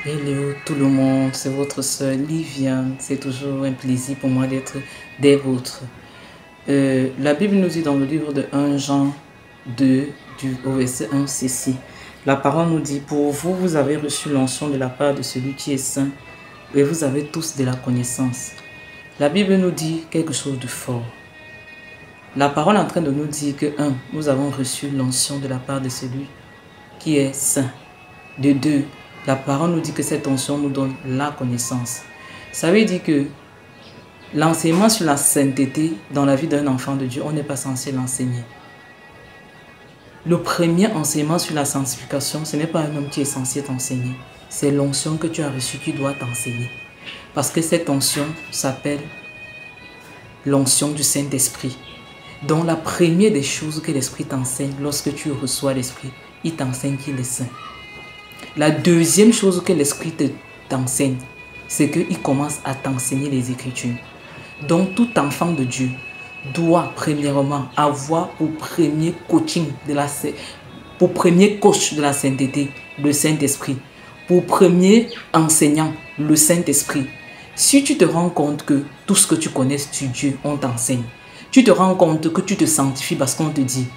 Hello tout le monde, c'est votre soeur Liviane. C'est toujours un plaisir pour moi d'être des vôtres. La Bible nous dit dans le livre de 1 Jean 2, au verset 1, ceci. La parole nous dit, pour vous, vous avez reçu l'onction de la part de celui qui est saint et vous avez tous de la connaissance. La Bible nous dit quelque chose de fort. La parole est en train de nous dire que 1, nous avons reçu l'onction de la part de celui qui est saint. De 2, la parole nous dit que cette onction nous donne la connaissance. Ça veut dire que l'enseignement sur la sainteté dans la vie d'un enfant de Dieu, on n'est pas censé l'enseigner. Le premier enseignement sur la sanctification, ce n'est pas un homme qui est censé t'enseigner. C'est l'onction que tu as reçue qui doit t'enseigner. Parce que cette onction s'appelle l'onction du Saint-Esprit. Donc la première des choses que l'Esprit t'enseigne lorsque tu reçois l'Esprit, il t'enseigne qu'il est saint. La deuxième chose que l'Esprit t'enseigne, c'est qu'il commence à t'enseigner les Écritures. Donc tout enfant de Dieu doit premièrement avoir pour premier coaching pour premier coach de la sainteté, le Saint-Esprit. Pour premier enseignant, le Saint-Esprit. Si tu te rends compte que tout ce que tu connais sur Dieu, on t'enseigne. Tu te rends compte que tu te sanctifies parce qu'on te dit,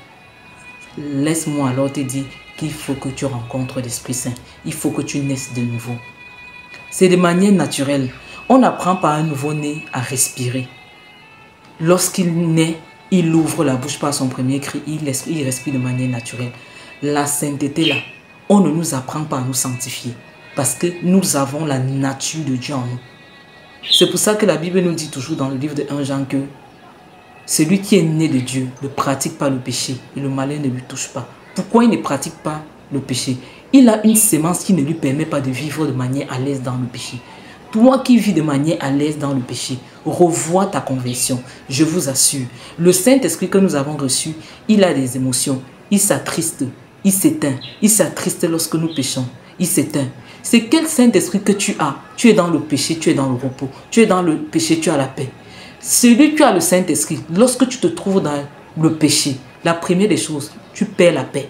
laisse-moi alors te dire qu'il faut que tu rencontres l'Esprit Saint. Il faut que tu naisses de nouveau. C'est de manière naturelle. On apprend par un nouveau-né à respirer. Lorsqu'il naît, il ouvre la bouche par son premier cri. Il respire de manière naturelle. La sainteté là, on ne nous apprend pas à nous sanctifier. Parce que nous avons la nature de Dieu en nous. C'est pour ça que la Bible nous dit toujours dans le livre de 1 Jean que celui qui est né de Dieu ne pratique pas le péché et le malin ne lui touche pas. Pourquoi il ne pratique pas le péché? Il a une sémence qui ne lui permet pas de vivre de manière à l'aise dans le péché. Toi qui vis de manière à l'aise dans le péché, revois ta conversion. Je vous assure, le Saint-Esprit que nous avons reçu, il a des émotions. Il s'attriste, il s'éteint. Il s'attriste lorsque nous péchons. Il s'éteint. C'est quel Saint-Esprit que tu as? Tu es dans le péché, tu es dans le repos. Tu es dans le péché, tu as la paix. Celui qui a le Saint-Esprit, lorsque tu te trouves dans le péché, la première des choses, tu perds la paix.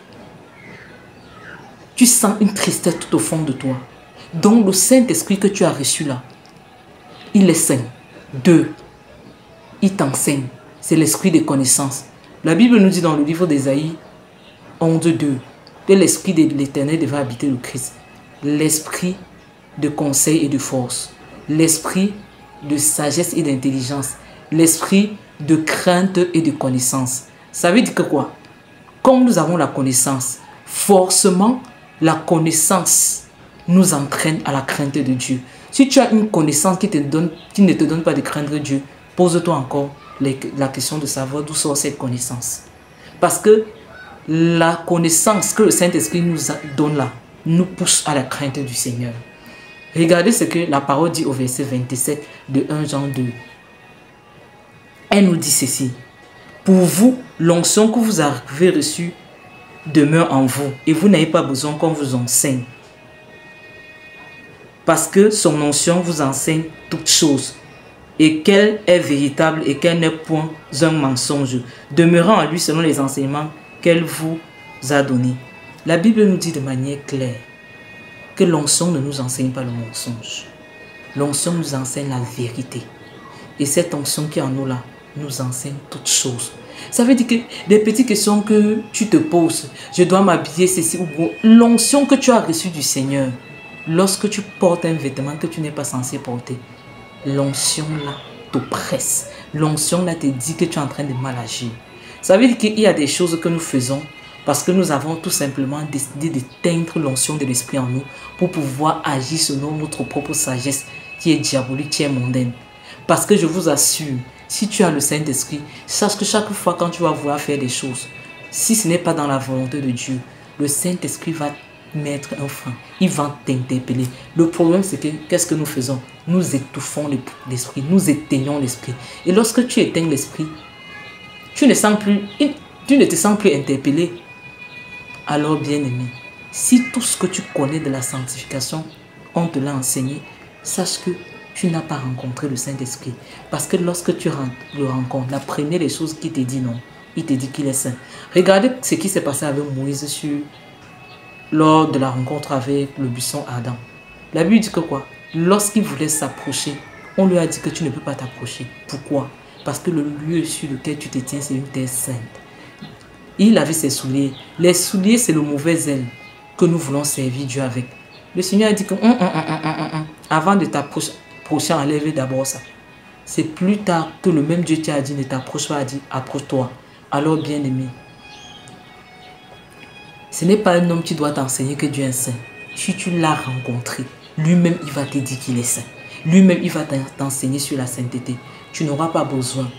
Tu sens une tristesse tout au fond de toi. Donc le Saint-Esprit que tu as reçu là, il est saint. 2, il t'enseigne. C'est l'esprit de connaissance. La Bible nous dit dans le livre d'Ésaïe 11:2 que l'esprit de l'Éternel devait habiter le Christ. L'esprit de conseil et de force. L'esprit de sagesse et d'intelligence. L'esprit de crainte et de connaissance. Ça veut dire que quoi? Comme nous avons la connaissance, forcément, la connaissance nous entraîne à la crainte de Dieu. Si tu as une connaissance qui ne te donne pas de craindre Dieu, pose-toi encore la question de savoir d'où sort cette connaissance. Parce que la connaissance que le Saint-Esprit nous donne là, nous pousse à la crainte du Seigneur. Regardez ce que la parole dit au verset 27 de 1 Jean 2. Elle nous dit ceci. Pour vous, l'onction que vous avez reçue demeure en vous et vous n'avez pas besoin qu'on vous enseigne. Parce que son onction vous enseigne toutes choses et qu'elle est véritable et qu'elle n'est point un mensonge, demeurant en lui selon les enseignements qu'elle vous a donnés. La Bible nous dit de manière claire que l'onction ne nous enseigne pas le mensonge. L'onction nous enseigne la vérité. Et cette onction qui est en nous là, nous enseigne toutes choses. Ça veut dire que des petites questions que tu te poses, je dois m'habiller ceci ou l'onction que tu as reçue du Seigneur, lorsque tu portes un vêtement que tu n'es pas censé porter, l'onction là t'oppresse. L'onction là te dit que tu es en train de mal agir. Ça veut dire qu'il y a des choses que nous faisons parce que nous avons tout simplement décidé d'éteindre l'onction de l'Esprit en nous pour pouvoir agir selon notre propre sagesse qui est diabolique, qui est mondaine. Parce que je vous assure, si tu as le Saint-Esprit, sache que chaque fois quand tu vas vouloir faire des choses, si ce n'est pas dans la volonté de Dieu, le Saint-Esprit va mettre un frein. Il va t'interpeller. Le problème, c'est que qu'est-ce que nous faisons? Nous étouffons l'Esprit, nous éteignons l'Esprit. Et lorsque tu éteins l'Esprit, tu ne te sens plus interpellé. Alors, bien-aimé, si tout ce que tu connais de la sanctification, on te l'a enseigné, sache que tu n'as pas rencontré le Saint-Esprit. Parce que lorsque tu le rencontres, la première des choses qu'il te dit non, il te dit qu'il est saint. Regardez ce qui s'est passé avec Moïse lors de la rencontre avec le buisson Adam. La Bible dit que quoi? Lorsqu'il voulait s'approcher, on lui a dit que tu ne peux pas t'approcher. Pourquoi? Parce que le lieu sur lequel tu te tiens, c'est une terre sainte. Il avait ses souliers. Les souliers, c'est le mauvais zèle que nous voulons servir Dieu avec. Le Seigneur a dit que avant de t'approcher, enlève d'abord ça. C'est plus tard que le même Dieu t'a dit ne t'approche pas, a dit approche-toi. Alors bien aimé, ce n'est pas un homme qui doit t'enseigner que Dieu est saint. Si tu l'as rencontré, lui-même il va te dire qu'il est saint. Lui-même il va t'enseigner sur la sainteté. Tu n'auras pas besoin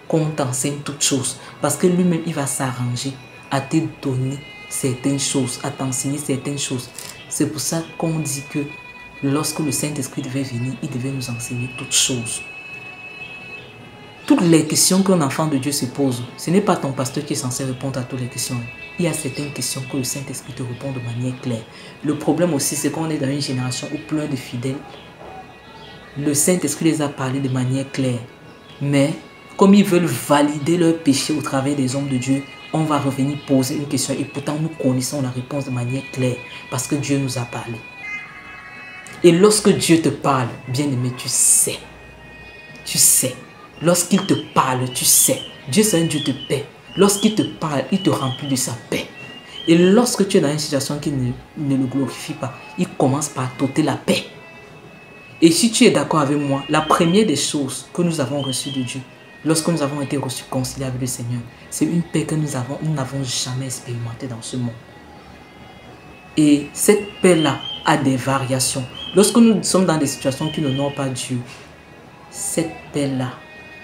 qu'on t'enseigne toutes choses. Parce que lui-même il va s'arranger à te donner certaines choses, à t'enseigner certaines choses. C'est pour ça qu'on dit que lorsque le Saint-Esprit devait venir, il devait nous enseigner toutes choses. Toutes les questions qu'un enfant de Dieu se pose, ce n'est pas ton pasteur qui est censé répondre à toutes les questions. Il y a certaines questions que le Saint-Esprit te répond de manière claire. Le problème aussi, c'est qu'on est dans une génération où plein de fidèles, le Saint-Esprit les a parlé de manière claire. Mais comme ils veulent valider leur péché au travers des hommes de Dieu, on va revenir poser une question et pourtant nous connaissons la réponse de manière claire parce que Dieu nous a parlé. Et lorsque Dieu te parle, bien aimé, tu sais. Tu sais. Lorsqu'il te parle, tu sais. Dieu, c'est un Dieu de paix. Lorsqu'il te parle, il te remplit de sa paix. Et lorsque tu es dans une situation qui ne le glorifie pas, il commence par t'ôter la paix. Et si tu es d'accord avec moi, la première des choses que nous avons reçues de Dieu, lorsque nous avons été reçus conciliés avec le Seigneur, c'est une paix que nous n'avons jamais expérimentée dans ce monde. Et cette paix-là a des variations. Lorsque nous sommes dans des situations qui n'honorent pas Dieu, cette paix-là,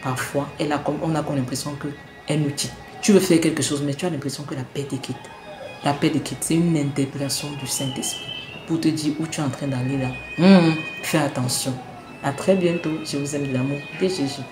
parfois, on a comme l'impression qu'elle nous quitte. Tu veux faire quelque chose, mais tu as l'impression que la paix te quitte. La paix te quitte, c'est une interpellation du Saint-Esprit pour te dire où tu es en train d'aller là. Fais attention. À très bientôt. Je vous aime de l'amour de Jésus.